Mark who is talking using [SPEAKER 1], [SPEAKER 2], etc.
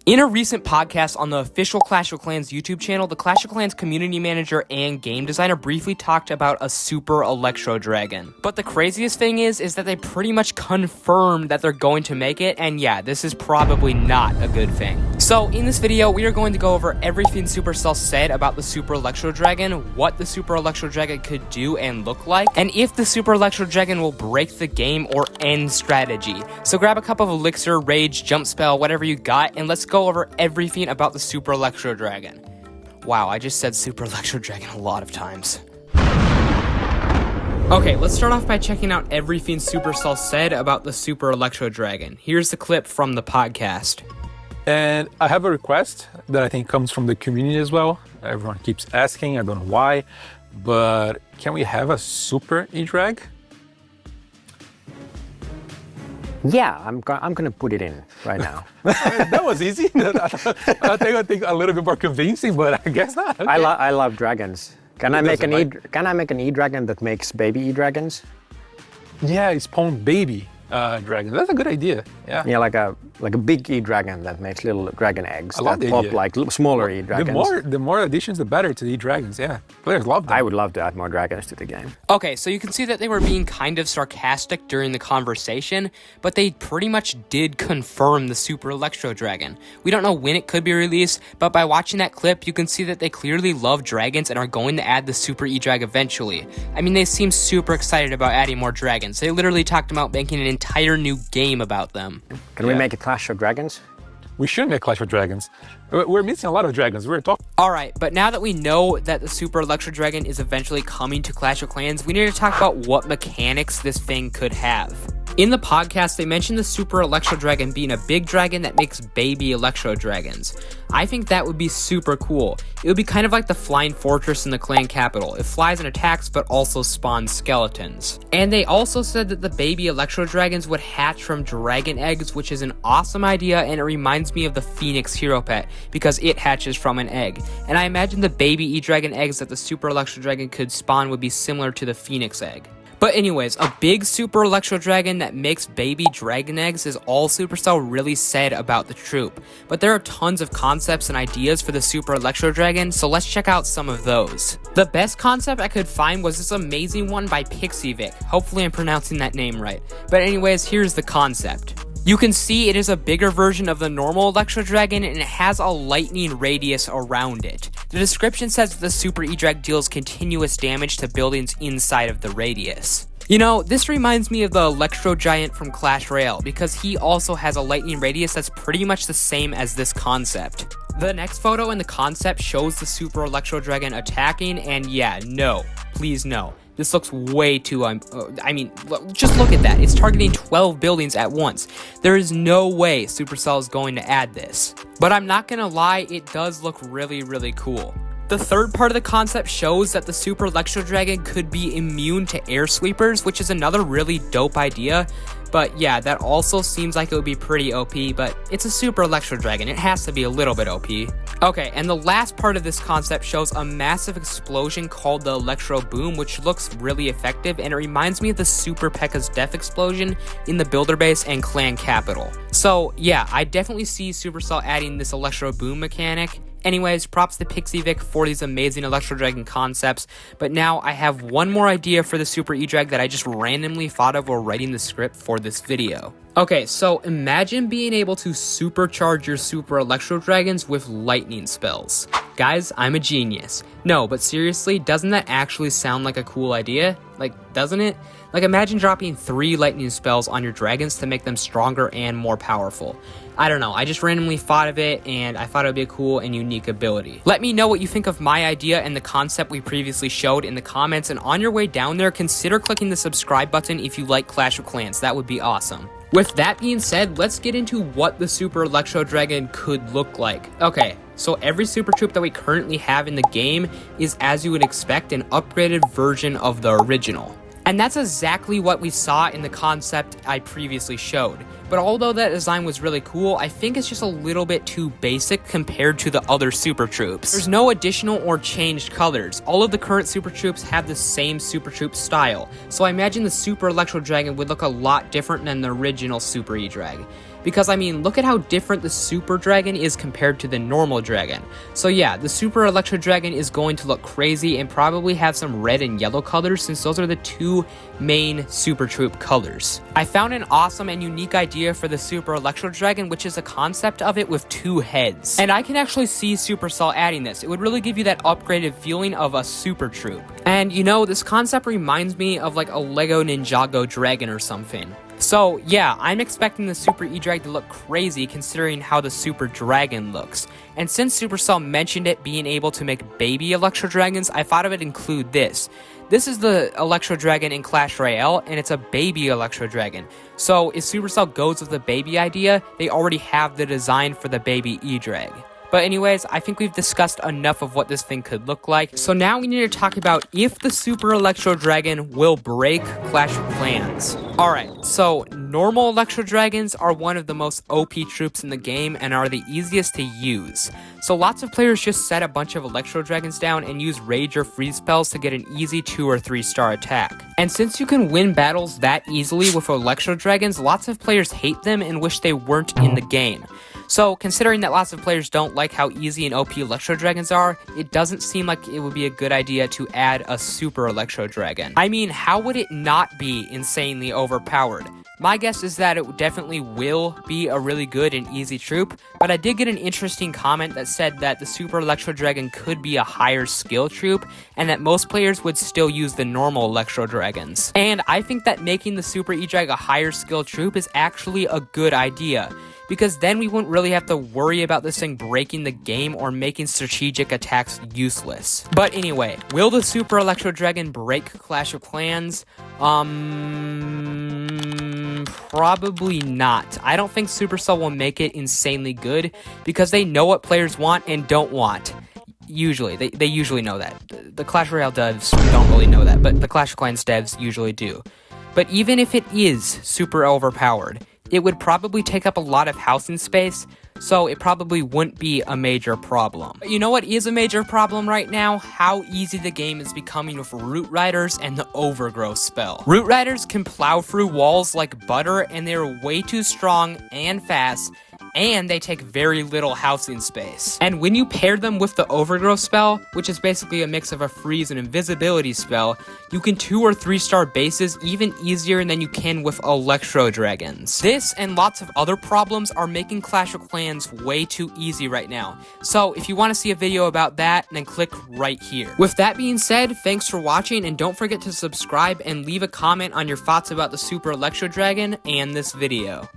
[SPEAKER 1] In a recent podcast on the official Clash of Clans YouTube channel, the Clash of Clans community manager and game designer briefly talked about a Super Electro Dragon. But the craziest thing is that they pretty much confirmed that they're going to make it, and yeah, this is probably not a good thing. So in this video, we are going to go over everything Supercell said about the Super Electro Dragon, what the Super Electro Dragon could do and look like, and if the Super Electro Dragon will break the game or end strategy. So grab a cup of elixir, rage, jump spell, whatever you got, and let's go over everything about the Super Electro Dragon. Wow, I just said Super Electro Dragon a lot of times. Okay, let's start off by checking out everything Supercell said about the Super Electro Dragon. Here's the clip from the podcast.
[SPEAKER 2] And I have a request that I think comes from the community as well. Everyone keeps asking, I don't know why, but can we have a Super E-Drag?
[SPEAKER 3] Yeah, I'm gonna put it in right now.
[SPEAKER 2] That was easy. I think a little bit more convincing, but I guess not. Okay.
[SPEAKER 3] I love dragons. Can I make an E-Dragon that makes baby E-Dragons?
[SPEAKER 2] Yeah, spawn baby dragons. That's a good idea. Yeah.
[SPEAKER 3] Yeah, like a big E-Dragon that makes little dragon eggs
[SPEAKER 2] I love
[SPEAKER 3] that
[SPEAKER 2] the
[SPEAKER 3] pop
[SPEAKER 2] idea.
[SPEAKER 3] like smaller E-Dragons.
[SPEAKER 2] The more additions, the better to the E-Dragons. Yeah, players love them.
[SPEAKER 3] I would love to add more dragons to the game.
[SPEAKER 1] Okay, so you can see that they were being kind of sarcastic during the conversation, but they pretty much did confirm the Super Electro Dragon. We don't know when it could be released, but by watching that clip, you can see that they clearly love dragons and are going to add the Super E-Drag eventually. I mean, they seem super excited about adding more dragons. They literally talked about making an entire new game about them.
[SPEAKER 3] Can we make a Clash of Dragons?
[SPEAKER 2] We should make Clash of Dragons. We're missing a lot of dragons. We're talking.
[SPEAKER 1] Alright, but now that we know that the Super Electro Dragon is eventually coming to Clash of Clans, we need to talk about what mechanics this thing could have. In the podcast, they mentioned the Super Electro Dragon being a big dragon that makes baby Electro Dragons. I think that would be super cool. It would be kind of like the Flying Fortress in the clan capital. It flies and attacks, but also spawns skeletons. And they also said that the baby Electro Dragons would hatch from dragon eggs, which is an awesome idea, and it reminds me of the Phoenix hero pet, because it hatches from an egg. And I imagine the baby E-Dragon eggs that the Super Electro Dragon could spawn would be similar to the Phoenix egg. But anyways, a big Super Electro Dragon that makes baby dragon eggs is all Supercell really said about the troop. But there are tons of concepts and ideas for the Super Electro Dragon, so let's check out some of those. The best concept I could find was this amazing one by Vic. Hopefully I'm pronouncing that name right. But anyways, here's the concept. You can see it is a bigger version of the normal Electro Dragon, and it has a lightning radius around it. The description says that the Super E-Drag deals continuous damage to buildings inside of the radius. You know, this reminds me of the Electro Giant from Clash Royale, because he also has a lightning radius that's pretty much the same as this concept. The next photo in the concept shows the Super Electro Dragon attacking, and yeah, no, please no. This looks way too, just look at that. It's targeting 12 buildings at once. There is no way Supercell is going to add this. But I'm not gonna lie, it does look really, really cool. The third part of the concept shows that the Super Electro Dragon could be immune to air sweepers, which is another really dope idea. But yeah, that also seems like it would be pretty OP, but it's a Super Electro Dragon. It has to be a little bit OP. Okay, and the last part of this concept shows a massive explosion called the Electro Boom, which looks really effective, and it reminds me of the Super P.E.K.K.A.'s Death Explosion in the Builder Base and Clan Capital. So yeah, I definitely see Supercell adding this Electro Boom mechanic. Anyways, props to Vic for these amazing Electro Dragon concepts, but now I have one more idea for the Super E-Drag that I just randomly thought of while writing the script for this video. Okay, so imagine being able to supercharge your Super Electro Dragons with lightning spells. Guys, I'm a genius. No, but seriously, doesn't that actually sound like a cool idea? Like, doesn't it? Like, imagine dropping 3 lightning spells on your dragons to make them stronger and more powerful. I don't know, I just randomly thought of it, and I thought it would be a cool and unique ability. Let me know what you think of my idea and the concept we previously showed in the comments, and on your way down there, consider clicking the subscribe button if you like Clash of Clans. That would be awesome. With that being said, let's get into what the Super Electro Dragon could look like. Okay, so every super troop that we currently have in the game is, as you would expect, an upgraded version of the original. And that's exactly what we saw in the concept I previously showed. But although that design was really cool, I think it's just a little bit too basic compared to the other super troops. There's no additional or changed colors. All of the current super troops have the same super troop style. So I imagine the Super Electro Dragon would look a lot different than the original Super E-Drag. Because, I mean, look at how different the Super Dragon is compared to the normal dragon. So yeah, the Super Electro Dragon is going to look crazy and probably have some red and yellow colors, since those are the two main Super Troop colors. I found an awesome and unique idea for the Super Electro Dragon, which is a concept of it with 2 heads. And I can actually see Supercell adding this. It would really give you that upgraded feeling of a Super Troop. And you know, this concept reminds me of like a Lego Ninjago dragon or something. So yeah, I'm expecting the Super E-Drag to look crazy considering how the Super Dragon looks. And since Supercell mentioned it being able to make baby Electro Dragons, I thought I would include this. This is the Electro Dragon in Clash Royale, and it's a baby Electro Dragon. So if Supercell goes with the baby idea, they already have the design for the baby E-Drag. But anyways, I think we've discussed enough of what this thing could look like. So now we need to talk about if the Super Electro Dragon will break Clash of Clans. Alright, so normal Electro Dragons are one of the most OP troops in the game and are the easiest to use. So lots of players just set a bunch of Electro Dragons down and use Rage or Freeze spells to get an easy 2 or 3 star attack. And since you can win battles that easily with Electro Dragons, lots of players hate them and wish they weren't in the game. So, considering that lots of players don't like how easy and OP Electro Dragons are, it doesn't seem like it would be a good idea to add a Super Electro Dragon. I mean, how would it not be insanely overpowered? My guess is that it definitely will be a really good and easy troop, but I did get an interesting comment that said that the Super Electro Dragon could be a higher skill troop, and that most players would still use the normal Electro Dragons. And I think that making the Super E-Drag a higher skill troop is actually a good idea, because then we wouldn't really have to worry about this thing breaking the game or making strategic attacks useless. But anyway, will the Super Electro Dragon break Clash of Clans? Probably not. I don't think Supercell will make it insanely good because they know what players want and don't want. Usually. They usually know that. The Clash Royale devs don't really know that, but the Clash of Clans devs usually do. But even if it is super overpowered, it would probably take up a lot of housing space, so it probably wouldn't be a major problem. You know what is a major problem right now? How easy the game is becoming with Root Riders and the Overgrowth spell. Root Riders can plow through walls like butter, and they're way too strong and fast, and they take very little housing space. And when you pair them with the Overgrowth spell, which is basically a mix of a freeze and invisibility spell, you can 2 or 3 star bases even easier than you can with Electro Dragons. This and lots of other problems are making Clash of Clans way too easy right now. So if you want to see a video about that, then click right here. With that being said, thanks for watching, and don't forget to subscribe and leave a comment on your thoughts about the Super Electro Dragon and this video.